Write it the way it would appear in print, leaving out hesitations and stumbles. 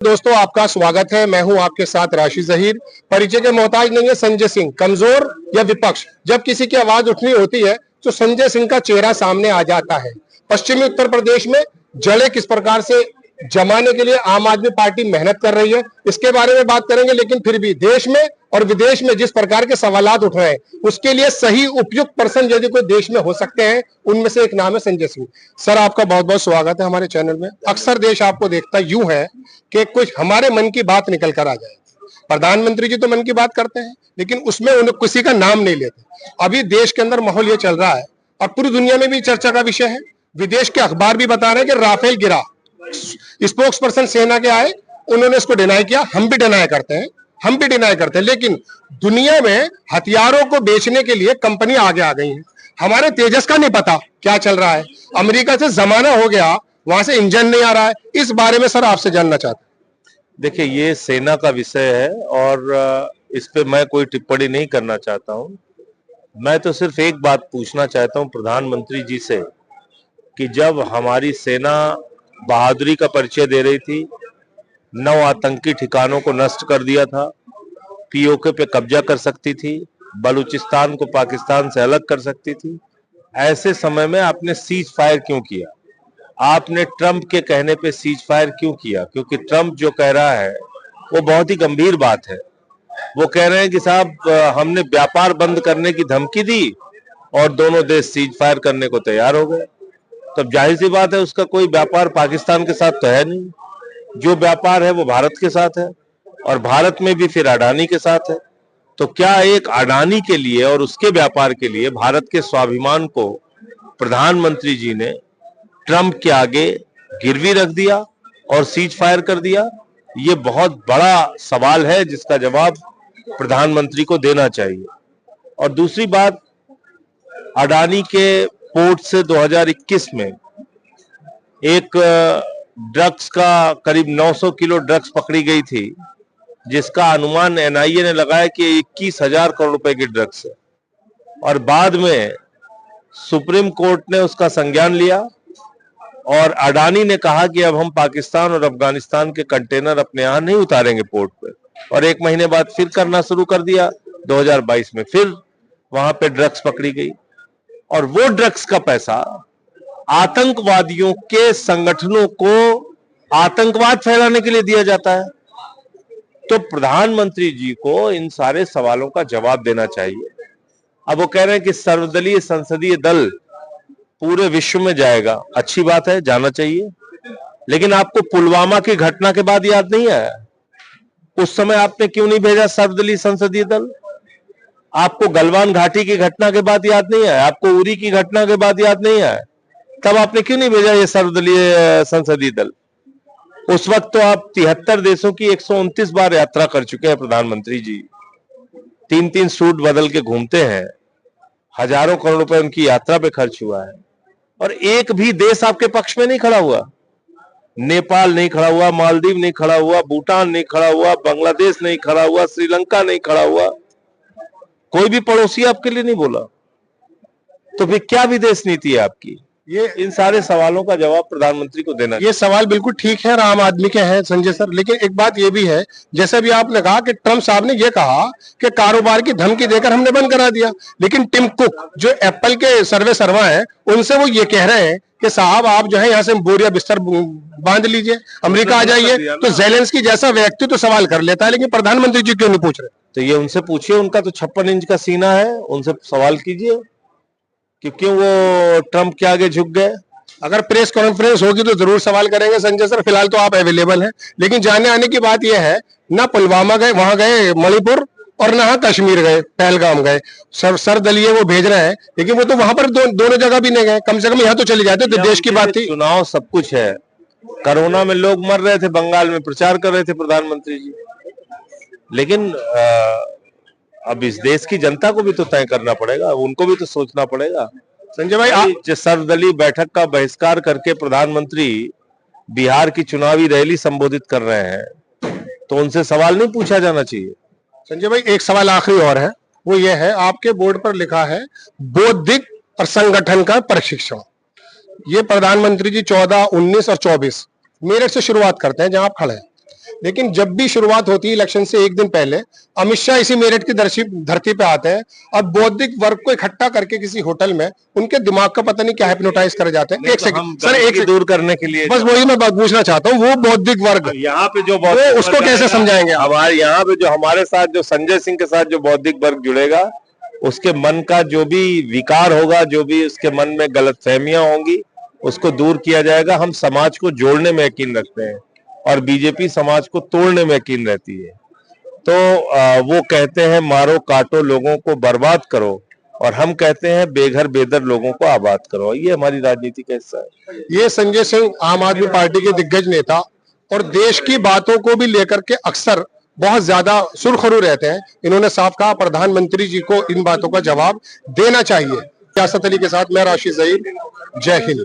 दोस्तों, आपका स्वागत है। मैं हूं आपके साथ राशि जहीर। परिचय के मोहताज नहीं है संजय सिंह। कमजोर या विपक्ष, जब किसी की आवाज उठनी होती है तो संजय सिंह का चेहरा सामने आ जाता है। पश्चिमी उत्तर प्रदेश में जड़ें किस प्रकार से जमाने के लिए आम आदमी पार्टी मेहनत कर रही है, इसके बारे में बात करेंगे। लेकिन फिर भी देश में और विदेश में जिस प्रकार के सवालात उठ रहे हैं, उसके लिए सही उपयुक्त पर्सन यदि कोई देश में हो सकते हैं, उनमें से एक नाम है संजय सिंह। सर, आपका बहुत बहुत स्वागत है हमारे चैनल में। अक्सर देश आपको देखता यूं है कि कुछ हमारे मन की बात निकल कर आ जाए। प्रधानमंत्री जी तो मन की बात करते हैं, लेकिन उसमें उन्हें किसी का नाम नहीं लेते। अभी देश के अंदर माहौल ये चल रहा है और पूरी दुनिया में भी चर्चा का विषय है। विदेश के अखबार भी बता रहे हैं कि राफेल गिरा, स्पोक्स पर्सन सेना के आए, उन्होंने इसको डिनाई किया। हम भी डिनाई करते हैं, लेकिन दुनिया में हथियारों को बेचने के लिए कंपनी आगे आ गई है। हमारे तेजस का नहीं पता क्या चल रहा है। अमेरिका से जमाना हो गया, वहां से इंजन नहीं आ रहा है। इस बारे में सर आपसे जानना चाहते हैं। देखिए, ये सेना का विषय है और इस पे मैं कोई टिप्पणी नहीं करना चाहता हूं। मैं तो सिर्फ एक बात पूछना चाहता हूं प्रधानमंत्री जी से कि जब हमारी सेना बहादुरी का परिचय दे रही थी, 9 आतंकी ठिकानों को नष्ट कर दिया था, पीओके पे कब्जा कर सकती थी, बलूचिस्तान को पाकिस्तान से अलग कर सकती थी, ऐसे समय में आपने सीज फायर क्यों किया? आपने ट्रंप के कहने पे सीज फायर क्यों किया? क्योंकि ट्रंप जो कह रहा है वो बहुत ही गंभीर बात है। वो कह रहे हैं कि साहब हमने व्यापार बंद करने की धमकी दी और दोनों देश सीज फायर करने को तैयार हो गए। तब जाहिर सी बात है उसका कोई व्यापार पाकिस्तान के साथ तो है नहीं। जो व्यापार है वो भारत के साथ है और भारत में भी फिर अडानी के साथ है। तो क्या एक अडानी के लिए और उसके व्यापार के लिए भारत के स्वाभिमान को प्रधानमंत्री जी ने ट्रंप के आगे गिरवी रख दिया और सीज फायर कर दिया? ये बहुत बड़ा सवाल है जिसका जवाब प्रधानमंत्री को देना चाहिए। और दूसरी बात, अडानी के पोर्ट से 2021 में एक ड्रग्स का करीब 900 किलो ड्रग्स पकड़ी गई थी, जिसका अनुमान एनआईए ने लगाया कि 21,000 करोड़ रुपए की ड्रग्स है। और बाद में सुप्रीम कोर्ट ने उसका संज्ञान लिया और अडानी ने कहा कि अब हम पाकिस्तान और अफगानिस्तान के कंटेनर अपने यहां नहीं उतारेंगे पोर्ट पे। और 1 महीने बाद फिर करना शुरू कर दिया। 2022 में फिर वहां पे ड्रग्स पकड़ी गई और वो ड्रग्स का पैसा आतंकवादियों के संगठनों को आतंकवाद फैलाने के लिए दिया जाता है। तो प्रधानमंत्री जी को इन सारे सवालों का जवाब देना चाहिए। अब वो कह रहे हैं कि सर्वदलीय संसदीय दल पूरे विश्व में जाएगा। अच्छी बात है, जाना चाहिए, लेकिन आपको पुलवामा की घटना के बाद याद नहीं आया? उस समय आपने क्यों नहीं भेजा सर्वदलीय संसदीय दल? आपको गलवान घाटी की घटना के बाद याद नहीं आया? आपको उरी की घटना के बाद याद नहीं आया? तब आपने क्यों नहीं भेजा ये सर्वदलीय संसदीय दल? उस वक्त तो आप 73 देशों की 129 बार यात्रा कर चुके हैं प्रधानमंत्री जी। 3-3 सूट बदल के घूमते हैं। हजारों करोड़ रुपए उनकी यात्रा पे खर्च हुआ है और एक भी देश आपके पक्ष में नहीं खड़ा हुआ। नेपाल नहीं खड़ा हुआ, मालदीव नहीं खड़ा हुआ, भूटान नहीं खड़ा हुआ, बांग्लादेश नहीं खड़ा हुआ, श्रीलंका नहीं खड़ा हुआ, कोई भी पड़ोसी आपके लिए नहीं बोला। तो फिर क्या विदेश नीति है आपकी? ये इन सारे सवालों का जवाब प्रधानमंत्री को देना। ये सवाल बिल्कुल ठीक है और आम आदमी के हैं संजय सर, लेकिन एक बात ये भी है, जैसे भी आपने कहा कि ट्रंप साहब ने ये कहा कि कारोबार की धमकी देकर हमने बंद करा दिया, लेकिन टिम कुक जो एप्पल के सर्वे सर्वा हैं, उनसे वो ये कह रहे हैं कि साहब आप जो है यहाँ से बोरिया बिस्तर बांध लीजिए, अमेरिका आ जाइए। तो जेलेंस्की जैसा व्यक्ति तो सवाल कर लेता है, लेकिन प्रधानमंत्री जी क्यों नहीं पूछ रहे? तो ये उनसे पूछिए, उनका तो 56 इंच का सीना है, उनसे सवाल कीजिए कि क्यों वो ट्रंप के आगे झुक गए। अगर प्रेस कॉन्फ्रेंस होगी तो जरूर सवाल करेंगे संजय सर। फिलहाल तो आप अवेलेबल हैं, लेकिन जाने आने की बात यह है, ना पुलवामा गए, वहां गए मणिपुर, और ना कश्मीर गए, पहलगाम गए। सर्वदलीय वो भेज रहे हैं, लेकिन वो तो वहां पर दोनों जगह भी नहीं गए। कम से कम यहाँ तो चले जाते। तो देश की बात थी। चुनाव सब कुछ है। कोरोना में लोग मर रहे थे, बंगाल में प्रचार कर रहे थे प्रधानमंत्री जी। लेकिन अब इस देश की जनता को भी तो तय करना पड़ेगा, उनको भी तो सोचना पड़ेगा। संजय भाई, सर्वदलीय बैठक का बहिष्कार करके प्रधानमंत्री बिहार की चुनावी रैली संबोधित कर रहे हैं, तो उनसे सवाल नहीं पूछा जाना चाहिए? संजय भाई, एक सवाल आखिरी और है, वो ये है, आपके बोर्ड पर लिखा है बौद्धिक और संगठन का प्रशिक्षण। ये प्रधानमंत्री जी 14, 19 और 24 मेरठ से शुरुआत करते हैं, जहां आप खड़े हैं। लेकिन जब भी शुरुआत होती है इलेक्शन से एक दिन पहले अमित शाह इसी मेरठ की धरती पे आते हैं और बौद्धिक वर्ग को इकट्ठा करके किसी होटल में उनके दिमाग का पता नहीं क्या हिप्नोटाइज कर जाते हैं। एक सेकंड सर, एक दूर करने के लिए बस वही मैं बात पूछना चाहता हूँ, वो बौद्धिक वर्ग यहाँ पे जो वो उसको कैसे समझाएंगे आप? हमारे यहाँ पे जो हमारे साथ जो संजय सिंह के साथ जो बौद्धिक वर्ग जुड़ेगा, उसके मन का जो भी विकार होगा, जो भी उसके मन में गलतफहमियां होंगी, उसको दूर किया जाएगा। हम समाज को जोड़ने में यकीन रखते हैं और बीजेपी समाज को तोड़ने में यकीन रहती है। तो वो कहते हैं मारो काटो लोगों को बर्बाद करो, और हम कहते हैं बेघर बेदर लोगों को आबाद करो। ये हमारी राजनीति का हिस्सा है। ये संजय सिंह आम आदमी पार्टी के दिग्गज नेता और देश की बातों को भी लेकर के अक्सर बहुत ज्यादा सुरखरू रहते हैं। इन्होंने साफ कहा प्रधानमंत्री जी को इन बातों का जवाब देना चाहिए। सियासत अली के साथ मैं राशिद जहीर, जय हिंद।